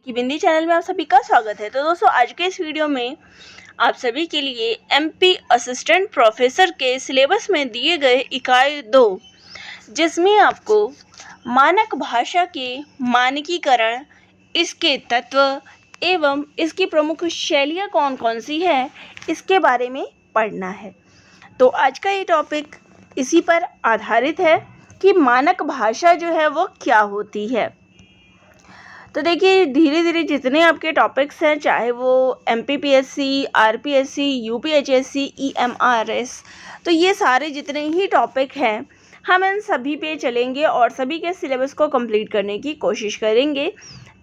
की बिंदी चैनल में आप सभी का स्वागत है। तो दोस्तों, आज के इस वीडियो में आप सभी के लिए एमपी असिस्टेंट प्रोफेसर के सिलेबस में दिए गए इकाई 2, जिसमें आपको मानक भाषा के मानकीकरण, इसके तत्व एवं इसकी प्रमुख शैलियाँ कौन कौन सी है, इसके बारे में पढ़ना है। तो आज का ये टॉपिक इसी पर आधारित है कि मानक भाषा जो है वो क्या होती है। तो देखिए, धीरे धीरे जितने आपके टॉपिक्स हैं, चाहे वो एमपीपीएससी, आरपीएससी, यूपीएचएससी, ईएमआरएस, तो ये सारे जितने ही टॉपिक हैं, हम इन सभी पे चलेंगे और सभी के सिलेबस को कंप्लीट करने की कोशिश करेंगे,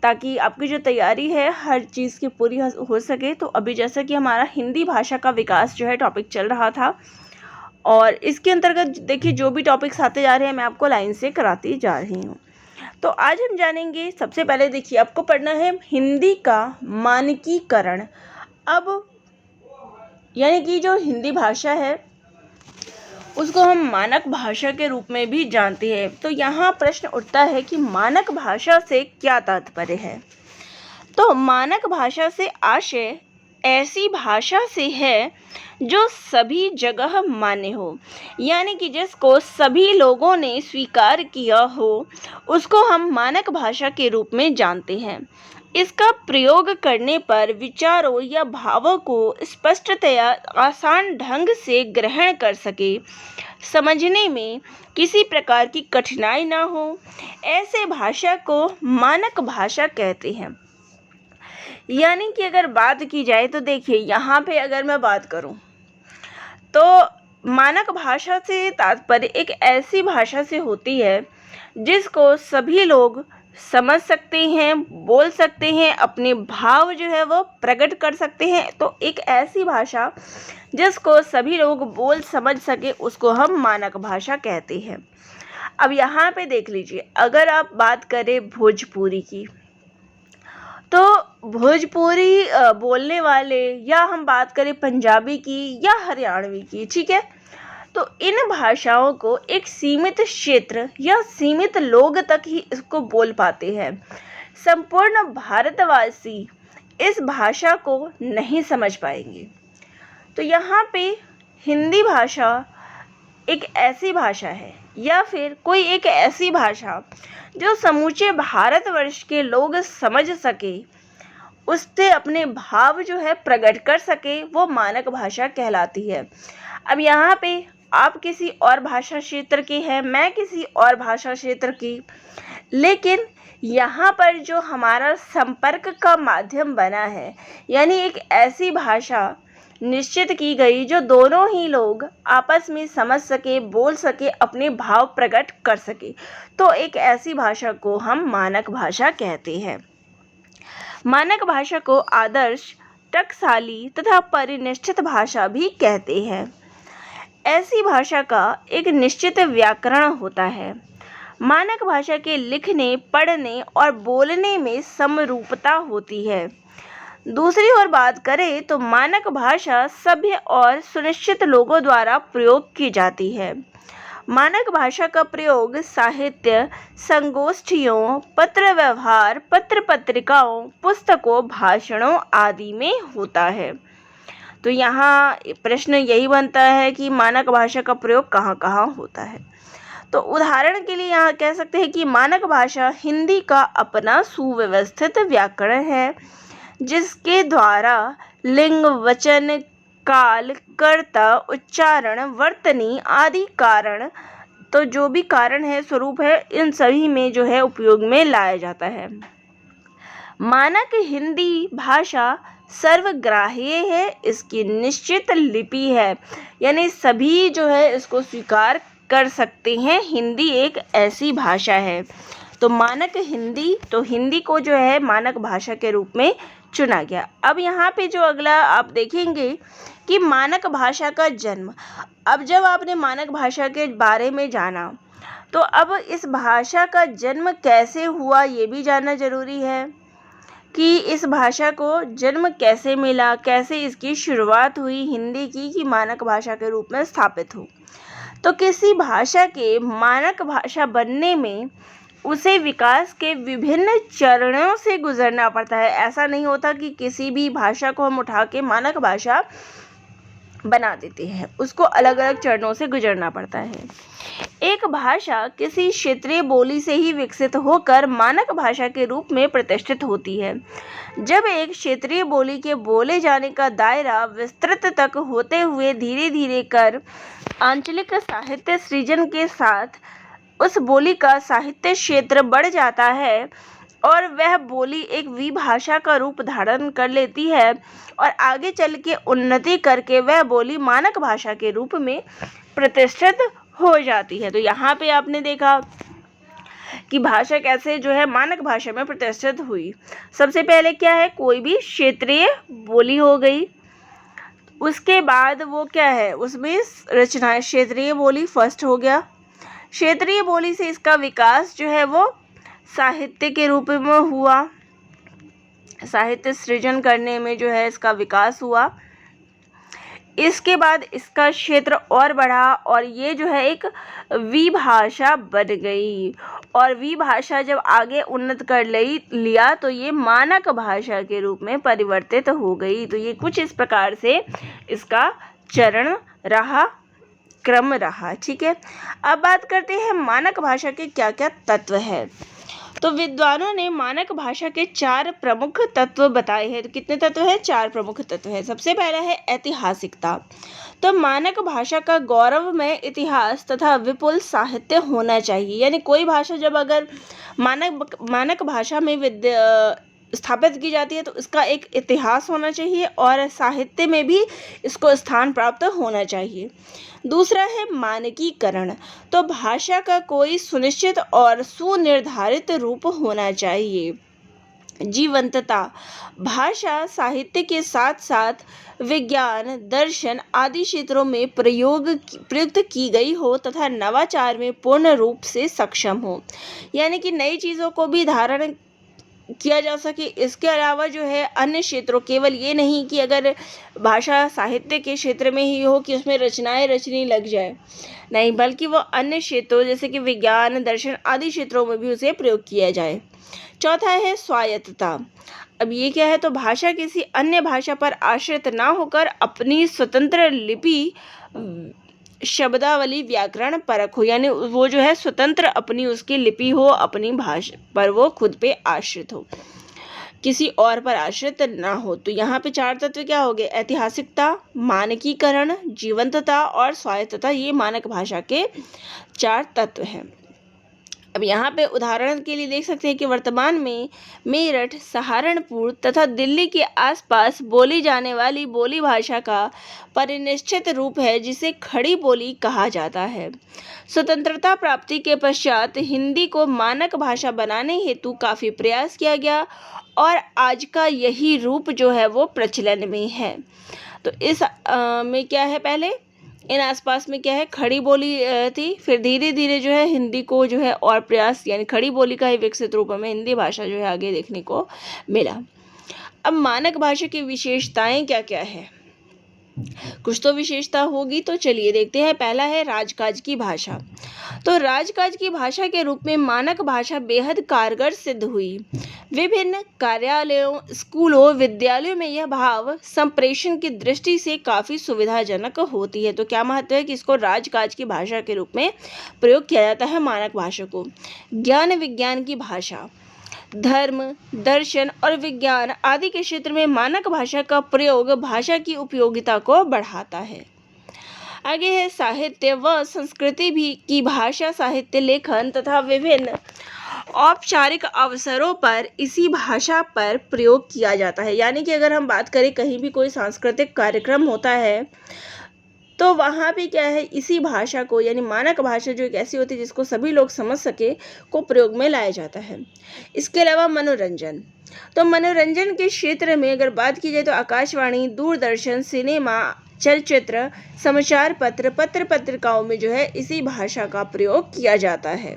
ताकि आपकी जो तैयारी है हर चीज़ की पूरी हो सके। तो अभी जैसा कि हमारा हिंदी भाषा का विकास जो है टॉपिक चल रहा था, और इसके अंतर्गत देखिए जो भी टॉपिक्स आते जा रहे हैं मैं आपको लाइन से कराती जा रही हूँ। तो आज हम जानेंगे, सबसे पहले देखिए आपको पढ़ना है हिंदी का मानकीकरण। अब यानी कि जो हिंदी भाषा है उसको हम मानक भाषा के रूप में भी जानते हैं। तो यहाँ प्रश्न उठता है कि मानक भाषा से क्या तात्पर्य है। तो मानक भाषा से आशय ऐसी भाषा से है जो सभी जगह मान्य हो, यानी कि जिसको सभी लोगों ने स्वीकार किया हो, उसको हम मानक भाषा के रूप में जानते हैं। इसका प्रयोग करने पर विचारों या भावों को स्पष्टतया आसान ढंग से ग्रहण कर सके, समझने में किसी प्रकार की कठिनाई ना हो, ऐसे भाषा को मानक भाषा कहते हैं। यानी कि अगर बात की जाए तो देखिए, यहाँ पे अगर मैं बात करूँ तो मानक भाषा से तात्पर्य एक ऐसी भाषा से होती है जिसको सभी लोग समझ सकते हैं, बोल सकते हैं, अपने भाव जो है वो प्रकट कर सकते हैं। तो एक ऐसी भाषा जिसको सभी लोग बोल समझ सके, उसको हम मानक भाषा कहते हैं। अब यहाँ पे देख लीजिए, अगर आप बात करें भोजपुरी की, तो भोजपुरी बोलने वाले, या हम बात करें पंजाबी की या हरियाणवी की, ठीक है, तो इन भाषाओं को एक सीमित क्षेत्र या सीमित लोग तक ही इसको बोल पाते हैं। संपूर्ण भारतवासी इस भाषा को नहीं समझ पाएंगे। तो यहाँ पे हिंदी भाषा एक ऐसी भाषा है, या फिर कोई एक ऐसी भाषा जो समूचे भारतवर्ष के लोग समझ सके, उससे अपने भाव जो है प्रकट कर सके, वो मानक भाषा कहलाती है। अब यहाँ पे आप किसी और भाषा क्षेत्र के हैं, मैं किसी और भाषा क्षेत्र की, लेकिन यहाँ पर जो हमारा संपर्क का माध्यम बना है, यानी एक ऐसी भाषा निश्चित की गई जो दोनों ही लोग आपस में समझ सके, बोल सके, अपने भाव प्रकट कर सके, तो एक ऐसी भाषा को हम मानक भाषा कहते हैं। मानक भाषा को आदर्श, टकसाली तथा परिनिष्ठित भाषा भी कहते हैं। ऐसी भाषा का एक निश्चित व्याकरण होता है। मानक भाषा के लिखने, पढ़ने और बोलने में समरूपता होती है। दूसरी ओर बात करें तो मानक भाषा सभ्य और सुनिश्चित लोगों द्वारा प्रयोग की जाती है। मानक भाषा का प्रयोग साहित्य, संगोष्ठियों, पत्र व्यवहार, पत्र पत्रिकाओं, पुस्तकों, भाषणों आदि में होता है। तो यहाँ प्रश्न यही बनता है कि मानक भाषा का प्रयोग कहाँ कहाँ होता है। तो उदाहरण के लिए यहाँ कह सकते हैं कि मानक भाषा हिंदी का अपना सुव्यवस्थित व्याकरण है, जिसके द्वारा लिंग, वचन, काल, कर्ता, उच्चारण, वर्तनी आदि कारण, तो जो भी कारण है, स्वरूप है, इन सभी में जो है उपयोग में लाया जाता है। मानक हिंदी भाषा सर्वग्राह्य है, इसकी निश्चित लिपि है, यानी सभी जो है इसको स्वीकार कर सकते हैं। हिंदी एक ऐसी भाषा है। तो मानक हिंदी, तो हिंदी को जो है मानक भाषा के रूप में चुना गया। अब यहाँ पे जो अगला आप देखेंगे कि मानक भाषा का जन्म। अब जब आपने मानक भाषा के बारे में जाना, तो अब इस भाषा का जन्म कैसे हुआ ये भी जानना जरूरी है कि इस भाषा को जन्म कैसे मिला, कैसे इसकी शुरुआत हुई हिंदी की, कि मानक भाषा के रूप में स्थापित हो। तो किसी भाषा के मानक भाषा बनने में उसे विकास के विभिन्न चरणों से गुजरना पड़ता है। ऐसा नहीं होता कि किसी भी भाषा को हम उठा के मानक भाषा बना देते हैं, उसको अलग अलग चरणों से गुजरना पड़ता है। एक भाषा किसी क्षेत्रीय बोली से ही विकसित होकर मानक भाषा के रूप में प्रतिष्ठित होती है। जब एक क्षेत्रीय बोली के बोले जाने का दायरा विस्तृत तक होते हुए धीरे धीरे कर आंचलिक साहित्य सृजन के साथ उस बोली का साहित्य क्षेत्र बढ़ जाता है और वह बोली एक विभाषा का रूप धारण कर लेती है और आगे चल के उन्नति करके वह बोली मानक भाषा के रूप में प्रतिष्ठित हो जाती है। तो यहाँ पे आपने देखा कि भाषा कैसे जो है मानक भाषा में प्रतिष्ठित हुई। सबसे पहले क्या है, कोई भी क्षेत्रीय बोली हो गई, उसके बाद वो क्या है, उसमें रचनाएं, क्षेत्रीय बोली फर्स्ट हो गया। क्षेत्रीय बोली से इसका विकास जो है वो साहित्य के रूप में हुआ, साहित्य सृजन करने में जो है इसका विकास हुआ। इसके बाद इसका क्षेत्र और बढ़ा और ये जो है एक विभाषा बन गई और विभाषा जब आगे उन्नत कर लिया तो ये मानक भाषा के रूप में परिवर्तित हो गई। तो ये कुछ इस प्रकार से इसका चरण रहा, क्रम रहा। ठीक है, अब बात करते हैं मानक भाषा के क्या क्या तत्व हैं। तो विद्वानों ने मानक भाषा के 4 प्रमुख तत्व बताए हैं। तो कितने तत्व हैं? 4 प्रमुख तत्व हैं। सबसे पहला है ऐतिहासिकता। तो मानक भाषा का गौरवमय इतिहास तथा विपुल साहित्य होना चाहिए। यानी कोई भाषा जब अगर मानक भाषा में स्थापित की जाती है तो इसका एक इतिहास होना चाहिए और साहित्य में भी इसको स्थान प्राप्त होना चाहिए। दूसरा है मानकीकरण। तो भाषा का कोई सुनिश्चित और सुनिर्धारित रूप होना चाहिए। जीवंतता। भाषा साहित्य के साथ साथ विज्ञान, दर्शन आदि क्षेत्रों में प्रयुक्त की गई हो तथा नवाचार में पूर्ण रूप से सक्षम हो। यानी कि नई चीज़ों को भी धारण किया जा सके। इसके अलावा जो है अन्य क्षेत्रों, केवल ये नहीं कि अगर भाषा साहित्य के क्षेत्र में ही हो कि उसमें रचनाएं रचनी लग जाए, नहीं, बल्कि वो अन्य क्षेत्रों जैसे कि विज्ञान, दर्शन आदि क्षेत्रों में भी उसे प्रयोग किया जाए। चौथा है स्वायत्तता। अब ये क्या है, तो भाषा किसी अन्य भाषा पर आश्रित ना होकर अपनी स्वतंत्र लिपि, शब्दावली, व्याकरण परख हो। यानी वो जो है स्वतंत्र अपनी उसकी लिपि हो, अपनी भाषा पर वो खुद पे आश्रित हो, किसी और पर आश्रित ना हो। तो यहाँ पे 4 तत्व क्या हो गए? ऐतिहासिकता, मानकीकरण, जीवंतता और स्वायत्तता। ये मानक भाषा के 4 तत्व हैं। अब यहाँ पे उदाहरण के लिए देख सकते हैं कि वर्तमान में मेरठ, सहारनपुर तथा दिल्ली के आसपास बोली जाने वाली बोली भाषा का परिनिष्ठित रूप है जिसे खड़ी बोली कहा जाता है। स्वतंत्रता प्राप्ति के पश्चात हिंदी को मानक भाषा बनाने हेतु काफ़ी प्रयास किया गया और आज का यही रूप जो है वो प्रचलन में है। तो इस में क्या है, पहले इन आसपास में क्या है, खड़ी बोली थी, फिर धीरे धीरे जो है हिंदी को जो है और प्रयास, यानी खड़ी बोली का ही विकसित रूप में हिंदी भाषा जो है आगे देखने को मिला। अब मानक भाषा की विशेषताएं क्या क्या है? कुछ तो विशेषता होगी, तो चलिए देखते हैं। पहला है राजकाज की भाषा। तो राजकाज की भाषा के रूप में मानक भाषा बेहद कारगर सिद्ध हुई। विभिन्न कार्यालयों, स्कूलों, विद्यालयों में यह भाव संप्रेषण की दृष्टि से काफ़ी सुविधाजनक होती है। तो क्या महत्व है कि इसको राजकाज की भाषा के रूप में प्रयोग किया जाता है मानक भाषा को। ज्ञान विज्ञान की भाषा, धर्म, दर्शन और विज्ञान आदि के क्षेत्र में मानक भाषा का प्रयोग भाषा की उपयोगिता को बढ़ाता है। आगे है साहित्य व संस्कृति भी की भाषा, साहित्य, लेखन तथा विभिन्न औपचारिक अवसरों पर इसी भाषा पर प्रयोग किया जाता है। यानी कि अगर हम बात करें, कहीं भी कोई सांस्कृतिक कार्यक्रम होता है तो वहाँ पे क्या है, इसी भाषा को, यानी मानक भाषा जो एक ऐसी होती है जिसको सभी लोग समझ सके, को प्रयोग में लाया जाता है। इसके अलावा मनोरंजन। तो मनोरंजन के क्षेत्र में अगर बात की जाए तो आकाशवाणी, दूरदर्शन, सिनेमा, चलचित्र, समाचार पत्र, पत्रिकाओं में जो है इसी भाषा का प्रयोग किया जाता है।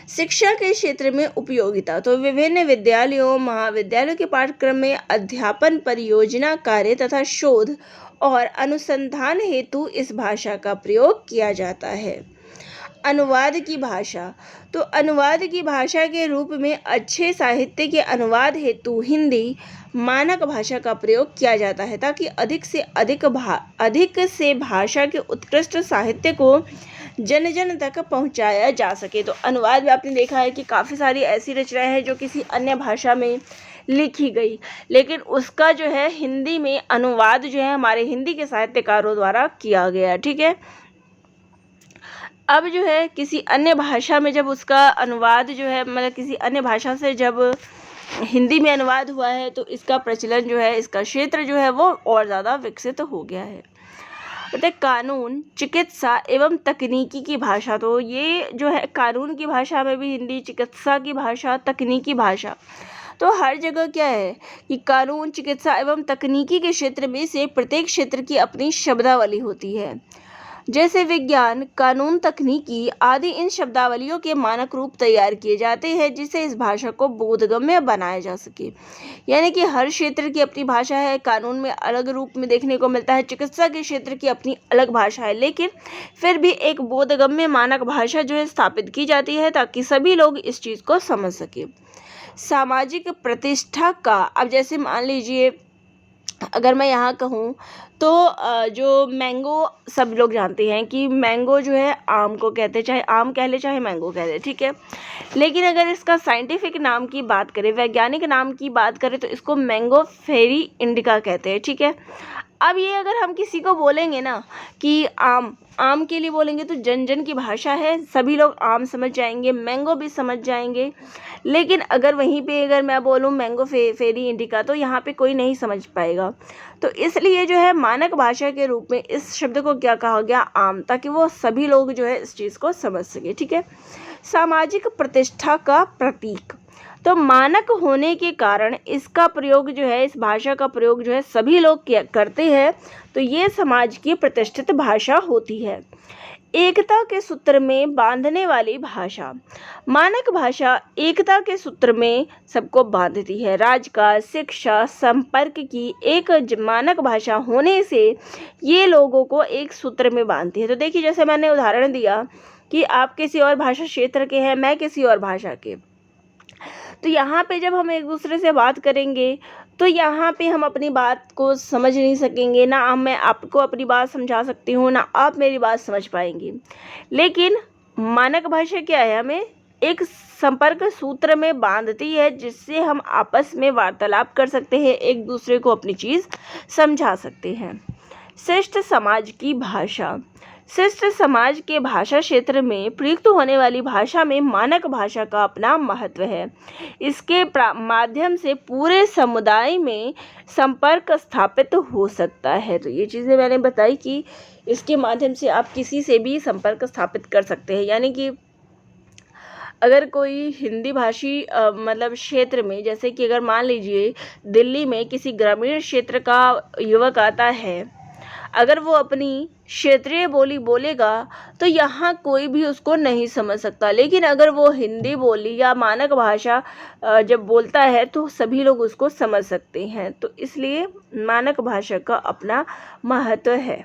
शिक्षा के क्षेत्र में उपयोगिता। तो विभिन्न विद्यालयों, महाविद्यालयों के पाठ्यक्रम में अध्यापन, परियोजना कार्य तथा शोध और अनुसंधान हेतु इस भाषा का प्रयोग किया जाता है। अनुवाद की भाषा। तो अनुवाद की भाषा के रूप में अच्छे साहित्य के अनुवाद हेतु हिंदी मानक भाषा का प्रयोग किया जाता है, ताकि अधिक से भाषा के उत्कृष्ट साहित्य को जन जन तक पहुंचाया जा सके। तो अनुवाद में आपने देखा है कि काफ़ी सारी ऐसी रचनाएं हैं जो किसी अन्य भाषा में लिखी गई, लेकिन उसका जो है हिंदी में अनुवाद जो है हमारे हिंदी के साहित्यकारों द्वारा किया गया। ठीक है, अब जो है किसी अन्य भाषा में जब उसका अनुवाद जो है मतलब किसी अन्य भाषा से जब हिंदी में अनुवाद हुआ है तो इसका प्रचलन जो है, इसका क्षेत्र जो है वो और ज़्यादा विकसित हो गया है। बताए कानून, चिकित्सा एवं तकनीकी की भाषा। तो ये जो है कानून की भाषा में भी हिंदी, चिकित्सा की भाषा, तकनीकी भाषा, तो हर जगह क्या है कि कानून, चिकित्सा एवं तकनीकी के क्षेत्र में से प्रत्येक क्षेत्र की अपनी शब्दावली होती है। जैसे विज्ञान, कानून, तकनीकी आदि इन शब्दावलियों के मानक रूप तैयार किए जाते हैं जिससे इस भाषा को बोधगम्य बनाया जा सके। यानी कि हर क्षेत्र की अपनी भाषा है। कानून में अलग रूप में देखने को मिलता है, चिकित्सा के क्षेत्र की अपनी अलग भाषा है, लेकिन फिर भी एक बोधगम्य मानक भाषा जो है स्थापित की जाती है ताकि सभी लोग इस चीज़ को समझ सके। सामाजिक प्रतिष्ठा का, अब जैसे मान लीजिए अगर मैं यहाँ कहूँ तो जो मैंगो, सब लोग जानते हैं कि मैंगो जो है आम को कहते हैं, चाहे आम कह ले चाहे मैंगो कह ले, ठीक है। लेकिन अगर इसका साइंटिफिक नाम की बात करें, वैज्ञानिक नाम की बात करें तो इसको मैंगो फेरी इंडिका कहते हैं, ठीक है। अब ये अगर हम किसी को बोलेंगे ना कि आम के लिए बोलेंगे तो जन जन की भाषा है, सभी लोग आम समझ जाएंगे, मैंगो भी समझ जाएंगे। लेकिन अगर वहीं पे अगर मैं बोलूँ मैंगो फेरी इंडिका तो यहाँ पे कोई नहीं समझ पाएगा। तो इसलिए जो है मानक भाषा के रूप में इस शब्द को क्या कहा गया, आम, ताकि वो सभी लोग जो है इस चीज़ को समझ सके, ठीक है। सामाजिक प्रतिष्ठा का प्रतीक, तो मानक होने के कारण इसका प्रयोग जो है, इस भाषा का प्रयोग जो है सभी लोग करते हैं, तो ये समाज की प्रतिष्ठित भाषा होती है। एकता के सूत्र में बांधने वाली भाषा, मानक भाषा एकता के सूत्र में सबको बांधती है। राजकाज, शिक्षा, संपर्क की एक मानक भाषा होने से ये लोगों को एक सूत्र में बांधती है। तो देखिए जैसे मैंने उदाहरण दिया कि आप किसी और भाषा क्षेत्र के हैं, मैं किसी और भाषा के, तो यहाँ पे जब हम एक दूसरे से बात करेंगे तो यहाँ पे हम अपनी बात को समझ नहीं सकेंगे, ना मैं आपको अपनी बात समझा सकती हूँ, ना आप मेरी बात समझ पाएंगी। लेकिन मानक भाषा क्या है, हमें एक संपर्क सूत्र में बांधती है जिससे हम आपस में वार्तालाप कर सकते हैं, एक दूसरे को अपनी चीज़ समझा सकते हैं। शिष्ट समाज की भाषा, शिष्ट समाज के भाषा क्षेत्र में प्रयुक्त होने वाली भाषा में मानक भाषा का अपना महत्व है। इसके माध्यम से पूरे समुदाय में संपर्क स्थापित हो सकता है। तो ये चीज़ें मैंने बताई कि इसके माध्यम से आप किसी से भी संपर्क स्थापित कर सकते हैं। यानी कि अगर कोई हिंदी भाषी मतलब क्षेत्र में, जैसे कि अगर मान लीजिए दिल्ली में किसी ग्रामीण क्षेत्र का युवक आता है, अगर वो अपनी क्षेत्रीय बोली बोलेगा तो यहाँ कोई भी उसको नहीं समझ सकता। लेकिन अगर वो हिंदी बोली या मानक भाषा जब बोलता है तो सभी लोग उसको समझ सकते हैं। तो इसलिए मानक भाषा का अपना महत्व है।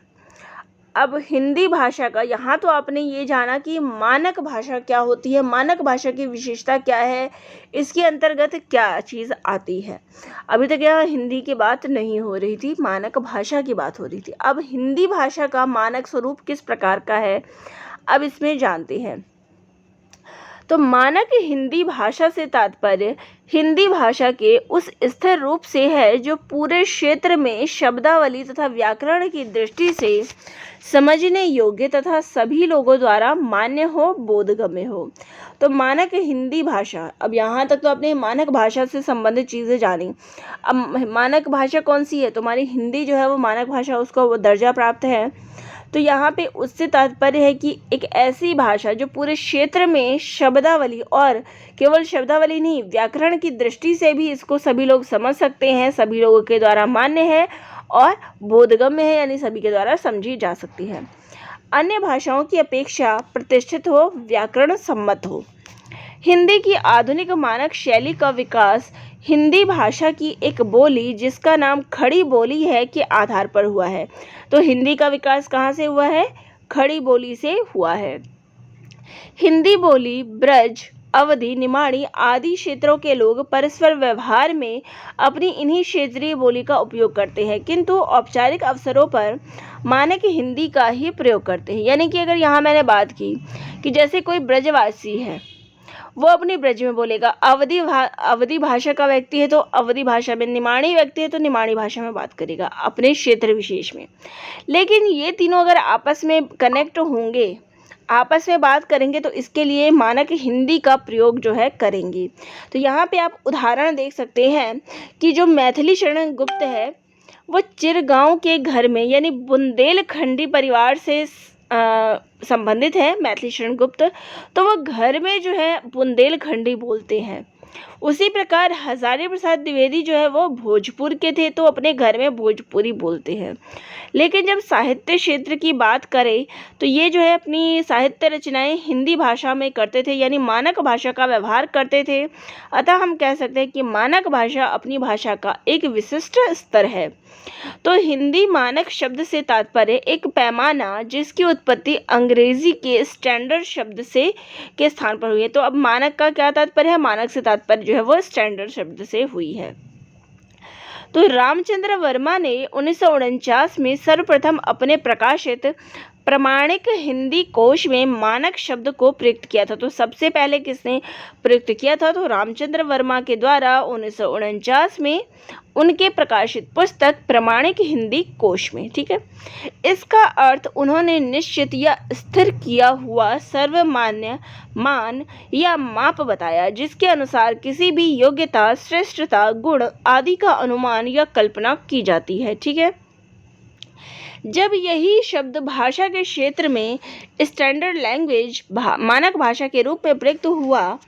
अब हिंदी भाषा का, यहाँ तो आपने ये जाना कि मानक भाषा क्या होती है, मानक भाषा की विशेषता क्या है, इसके अंतर्गत क्या चीज़ आती है। अभी तक यहाँ हिंदी की बात नहीं हो रही थी, मानक भाषा की बात हो रही थी। अब हिंदी भाषा का मानक स्वरूप किस प्रकार का है, अब इसमें जानते हैं। तो मानक हिंदी भाषा से तात्पर्य हिंदी भाषा के उस स्थिर रूप से है जो पूरे क्षेत्र में शब्दावली तथा व्याकरण की दृष्टि से समझने योग्य तथा सभी लोगों द्वारा मान्य हो, बोधगम्य हो। तो मानक हिंदी भाषा, अब यहाँ तक तो आपने मानक भाषा से संबंधित चीज़ें जानी। अब मानक भाषा कौन सी है, तो हमारी हिंदी जो है वो मानक भाषा, उसको वो दर्जा प्राप्त है। तो यहाँ पे उससे तात्पर्य है कि एक ऐसी भाषा जो पूरे क्षेत्र में शब्दावली, और केवल शब्दावली नहीं, व्याकरण की दृष्टि से भी इसको सभी लोग समझ सकते हैं, सभी लोगों के द्वारा मान्य है और बोधगम्य है, यानी सभी के द्वारा समझी जा सकती है। अन्य भाषाओं की अपेक्षा प्रतिष्ठित हो, व्याकरण सम्मत हो। हिंदी की आधुनिक मानक शैली का विकास हिंदी भाषा की एक बोली जिसका नाम खड़ी बोली है के आधार पर हुआ है। तो हिंदी का विकास कहाँ से हुआ है, खड़ी बोली से हुआ है। हिंदी बोली ब्रज, अवधी, निमाड़ी आदि क्षेत्रों के लोग परस्पर व्यवहार में अपनी इन्हीं क्षेत्रीय बोली का उपयोग करते हैं, किंतु औपचारिक अवसरों पर मानक हिंदी का ही प्रयोग करते हैं। यानी कि अगर यहाँ मैंने बात की कि जैसे कोई ब्रजवासी है, वो अपनी ब्रज में बोलेगा, अवधी भाषा का व्यक्ति है तो अवधी भाषा में, निमाड़ी व्यक्ति है तो निमाड़ी भाषा में बात करेगा अपने क्षेत्र विशेष में। लेकिन ये तीनों अगर आपस में कनेक्ट होंगे, आपस में बात करेंगे, तो इसके लिए मानक हिंदी का प्रयोग जो है करेंगे। तो यहाँ पे आप उदाहरण देख सकते हैं कि जो मैथिली शरण गुप्त है वो चिरगांव के घर में यानी बुंदेलखंडी परिवार से संबंधित है मैथिली शरण गुप्त, तो वो घर में जो है बुंदेलखंडी बोलते हैं। उसी प्रकार हजारी प्रसाद द्विवेदी जो है वो भोजपुर के थे तो अपने घर में भोजपुरी बोलते हैं। लेकिन जब साहित्य क्षेत्र की बात करें तो ये जो है अपनी साहित्य रचनाएं हिंदी भाषा में करते थे, यानी मानक भाषा का व्यवहार करते थे। अतः हम कह सकते हैं कि मानक भाषा अपनी भाषा का एक विशिष्ट स्तर है। तो हिंदी मानक शब्द से तात्पर्य एक पैमाना जिसकी उत्पत्ति अंग्रेजी के स्टैंडर्ड शब्द से के स्थान पर हुई है। तो अब मानक का क्या तात्पर्य है? मानक से तात्पर्य जो है वो स्टैंडर्ड शब्द से हुई है। तो रामचंद्र वर्मा ने 1949 में सर्वप्रथम अपने प्रकाशित प्रमाणिक हिंदी कोश में मानक शब्द को प्रयुक्त किया था। तो सबसे पहले किसने प्रयुक्त किया था? तो रामचंद्र वर्मा के द्वारा 1949 में उनके प्रकाशित पुस्तक प्रमाणिक हिंदी कोश में। ठीक है, इसका अर्थ उन्होंने निश्चित या स्थिर किया हुआ सर्वमान्य मान या माप बताया, जिसके अनुसार किसी भी योग्यता, श्रेष्ठता, गुण आदि का अनुमान या कल्पना की जाती है। ठीक है, जब यही शब्द भाषा के क्षेत्र में स्टैंडर्ड लैंग्वेज मानक भाषा के रूप में प्रयुक्त हुआ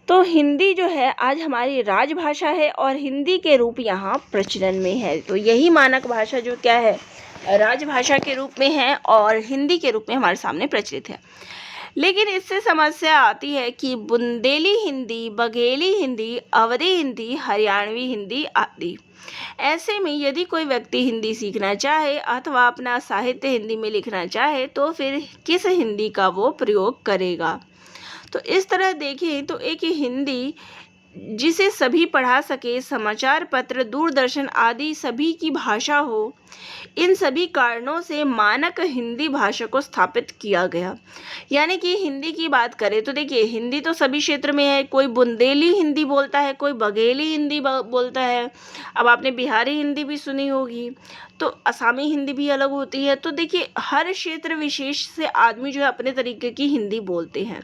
तो हिंदी जो है आज हमारी राजभाषा है और हिंदी के रूप यहाँ प्रचलन में है। तो यही मानक भाषा जो क्या है, राजभाषा के रूप में है और हिंदी के रूप में हमारे सामने प्रचलित है। लेकिन इससे समस्या आती है कि बुंदेली हिंदी, बघेली हिंदी, अवधी हिंदी, हरियाणवी हिंदी आदि। ऐसे में यदि कोई व्यक्ति हिंदी सीखना चाहे अथवा अपना साहित्य हिंदी में लिखना चाहे तो फिर किस हिंदी का वो प्रयोग करेगा? तो इस तरह देखें तो एक हिंदी जिसे सभी पढ़ा सके, समाचार पत्र, दूरदर्शन आदि सभी की भाषा हो, इन सभी कारणों से मानक हिंदी भाषा को स्थापित किया गया। यानी कि हिंदी की बात करें तो देखिए हिंदी तो सभी क्षेत्र में है, कोई बुंदेली हिंदी बोलता है, कोई बघेली हिंदी बोलता है, अब आपने बिहारी हिंदी भी सुनी होगी, तो असामी हिंदी भी अलग होती है। तो देखिए हर क्षेत्र विशेष से आदमी जो है अपने तरीके की हिंदी बोलते हैं।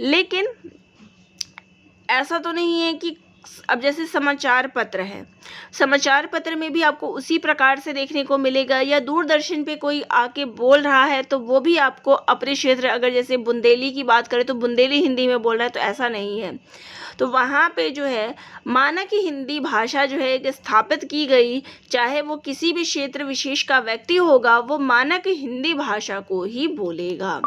लेकिन ऐसा तो नहीं है कि अब जैसे समाचार पत्र है, समाचार पत्र में भी आपको उसी प्रकार से देखने को मिलेगा, या दूरदर्शन पे कोई आके बोल रहा है तो वो भी आपको अपने क्षेत्र, अगर जैसे बुंदेली की बात करें तो बुंदेली हिंदी में बोल रहा है, तो ऐसा नहीं है। तो वहाँ पे जो है मानक हिंदी भाषा जो है एक स्थापित की गई, चाहे वो किसी भी क्षेत्र विशेष का व्यक्ति होगा वो मानक हिंदी भाषा को ही बोलेगा।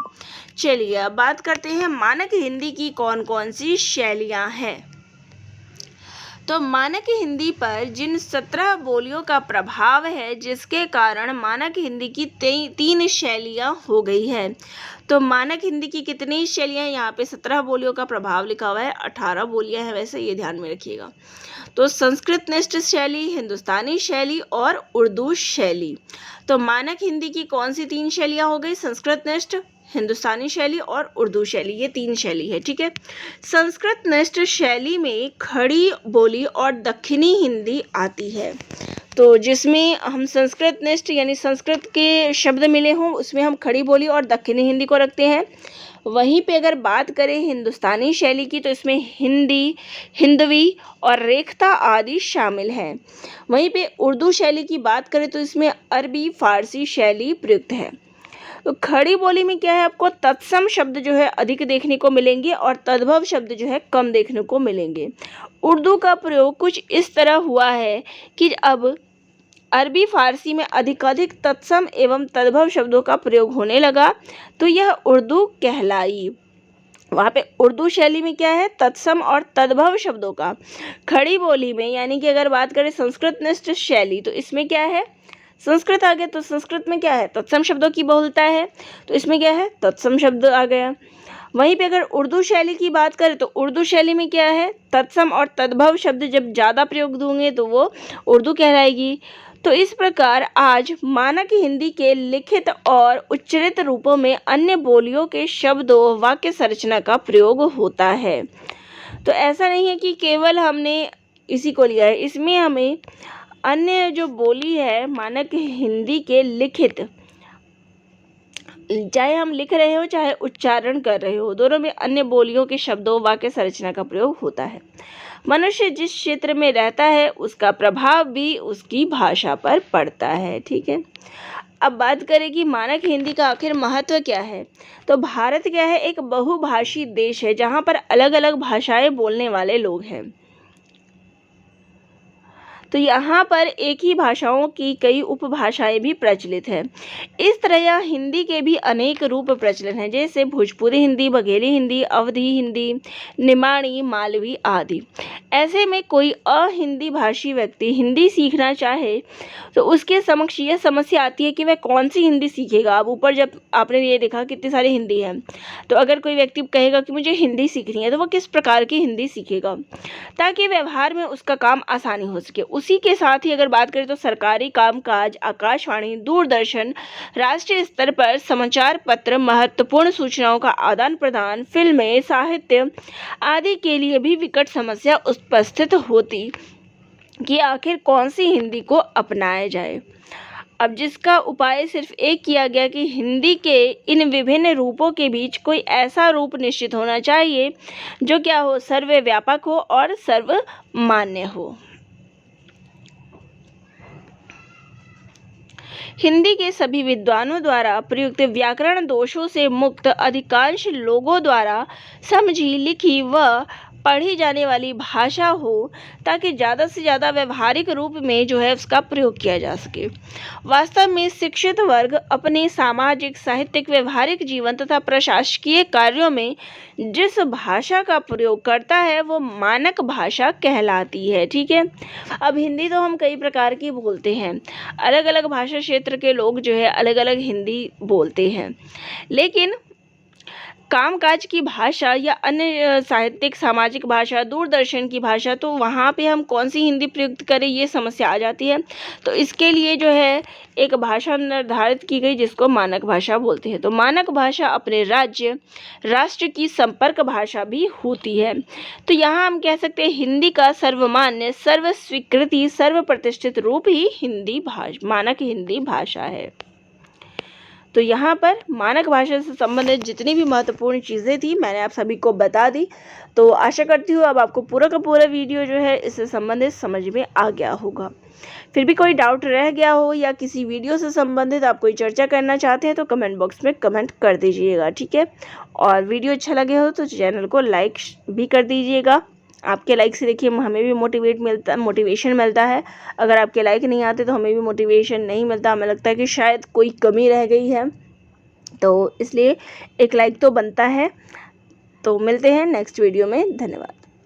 चलिए अब बात करते हैं मानक हिंदी की कौन कौन सी शैलियाँ हैं। तो मानक हिंदी पर जिन 17 बोलियों का प्रभाव है जिसके कारण मानक हिंदी की 3 शैलियाँ हो गई है। तो मानक हिंदी की कितनी शैलियाँ? यहाँ पे 17 बोलियों का प्रभाव लिखा हुआ है, 18 बोलियाँ हैं वैसे, ये ध्यान में रखिएगा। तो संस्कृत निष्ठ शैली, हिंदुस्तानी शैली और उर्दू शैली। तो मानक हिंदी की कौन सी 3 शैलियाँ हो गई? संस्कृत निष्ठ, हिंदुस्तानी शैली और उर्दू शैली, ये 3 शैली है। ठीक है, संस्कृत निष्ठ शैली में खड़ी बोली और दक्षिणी हिंदी आती है। तो जिसमें हम संस्कृत निष्ठ यानी संस्कृत के शब्द मिले हों उसमें हम खड़ी बोली और दक्षिणी हिंदी को रखते हैं। वहीं पे अगर बात करें हिंदुस्तानी शैली की तो इसमें हिंदी, हिंदवी और रेखता आदि शामिल हैं। वहीं पे उर्दू शैली की बात करें तो इसमें अरबी, फारसी शैली प्रयुक्त है। तो खड़ी बोली में क्या है, आपको तत्सम शब्द जो है अधिक देखने को मिलेंगे और तद्भव शब्द जो है कम देखने को मिलेंगे। उर्दू का प्रयोग कुछ इस तरह हुआ है कि अब अरबी फारसी में अधिकाधिक तत्सम एवं तद्भव शब्दों का प्रयोग होने लगा तो यह उर्दू कहलाई। वहाँ पे उर्दू शैली में क्या है, तत्सम और तद्भव शब्दों का। खड़ी बोली में यानी कि अगर बात करें संस्कृत निष्ठ शैली तो इसमें क्या है, संस्कृत आ गया तो संस्कृत में क्या है, तत्सम शब्दों की बहुलता है, तो इसमें क्या है, तत्सम शब्द आ गया। वहीं पे अगर उर्दू शैली की बात करें तो उर्दू शैली में क्या है, तत्सम और तद्भव शब्द जब ज़्यादा प्रयोग होंगे तो वो उर्दू कहलाएगी। तो इस प्रकार आज मानक हिंदी के लिखित और उच्चरित रूपों में अन्य बोलियों के शब्दों वाक्य संरचना का प्रयोग होता है। तो ऐसा नहीं है कि केवल हमने इसी को लिया है, इसमें हमें अन्य जो बोली है मानक हिंदी के लिखित, चाहे हम लिख रहे हो चाहे उच्चारण कर रहे हो, दोनों में अन्य बोलियों के शब्दों वाक्य संरचना का प्रयोग होता है। मनुष्य जिस क्षेत्र में रहता है उसका प्रभाव भी उसकी भाषा पर पड़ता है। ठीक है, अब बात करें कि मानक हिंदी का आखिर महत्व क्या है। तो भारत क्या है, एक बहुभाषी देश है जहाँ पर अलग अलग भाषाएं बोलने वाले लोग हैं। तो यहाँ पर एक ही भाषाओं की कई उपभाषाएं भी प्रचलित हैं। इस तरह यह हिंदी के भी अनेक रूप प्रचलित हैं, जैसे भोजपुरी हिंदी, बघेली हिंदी, अवधी हिंदी, निमाड़ी, मालवी आदि। ऐसे में कोई अहिंदी भाषी व्यक्ति हिंदी सीखना चाहे तो उसके समक्ष यह समस्या आती है कि वह कौन सी हिंदी सीखेगा। अब ऊपर जब आपने ये देखा कितनी सारी हिंदी है, तो अगर कोई व्यक्ति कहेगा कि मुझे हिंदी सीखनी है तो वो किस प्रकार की हिंदी सीखेगा ताकि व्यवहार में उसका काम आसानी हो सके। उसी के साथ ही अगर बात करें तो सरकारी कामकाज, आकाशवाणी, दूरदर्शन, राष्ट्रीय स्तर पर समाचार पत्र, महत्वपूर्ण सूचनाओं का आदान प्रदान, फिल्में, साहित्य आदि के लिए भी विकट समस्या उपस्थित होती कि आखिर कौन सी हिंदी को अपनाया जाए। अब जिसका उपाय सिर्फ एक किया गया कि हिंदी के इन विभिन्न रूपों के बीच कोई ऐसा रूप निश्चित होना चाहिए जो क्या हो, सर्वव्यापक हो और सर्वमान्य हो। हिंदी के सभी विद्वानों द्वारा प्रयुक्त व्याकरण दोषों से मुक्त अधिकांश लोगों द्वारा समझी, लिखी व पढ़ी जाने वाली भाषा हो ताकि ज़्यादा से ज़्यादा व्यवहारिक रूप में जो है उसका प्रयोग किया जा सके। वास्तव में शिक्षित वर्ग अपने सामाजिक, साहित्यिक, व्यवहारिक जीवन तथा प्रशासकीय कार्यों में जिस भाषा का प्रयोग करता है वो मानक भाषा कहलाती है। ठीक है, अब हिंदी तो हम कई प्रकार की बोलते हैं, अलग अलग भाषा क्षेत्र के लोग जो है अलग अलग हिंदी बोलते हैं, लेकिन कामकाज की भाषा या अन्य साहित्यिक, सामाजिक भाषा, दूरदर्शन की भाषा, तो वहाँ पे हम कौन सी हिंदी प्रयुक्त करें ये समस्या आ जाती है। तो इसके लिए जो है एक भाषा निर्धारित की गई जिसको मानक भाषा बोलते हैं। तो मानक भाषा अपने राज्य, राष्ट्र की संपर्क भाषा भी होती है। तो यहाँ हम कह सकते हैं हिंदी का सर्वमान्य, सर्व स्वीकृति, सर्व प्रतिष्ठित रूप ही हिंदी मानक हिंदी भाषा है। तो यहाँ पर मानक भाषा से संबंधित जितनी भी महत्वपूर्ण चीज़ें थी मैंने आप सभी को बता दी। तो आशा करती हूँ अब आपको पूरा का पूरा वीडियो जो है इससे संबंधित समझ में आ गया होगा। फिर भी कोई डाउट रह गया हो या किसी वीडियो से संबंधित आप कोई चर्चा करना चाहते हैं तो कमेंट बॉक्स में कमेंट कर दीजिएगा। ठीक है, और वीडियो अच्छा लगे हो तो चैनल को लाइक भी कर दीजिएगा। आपके लाइक से देखिए हमें भी मोटिवेशन मिलता है। अगर आपके लाइक नहीं आते तो हमें भी मोटिवेशन नहीं मिलता, हमें लगता है कि शायद कोई कमी रह गई है, तो इसलिए एक लाइक तो बनता है। तो मिलते हैं नेक्स्ट वीडियो में, धन्यवाद।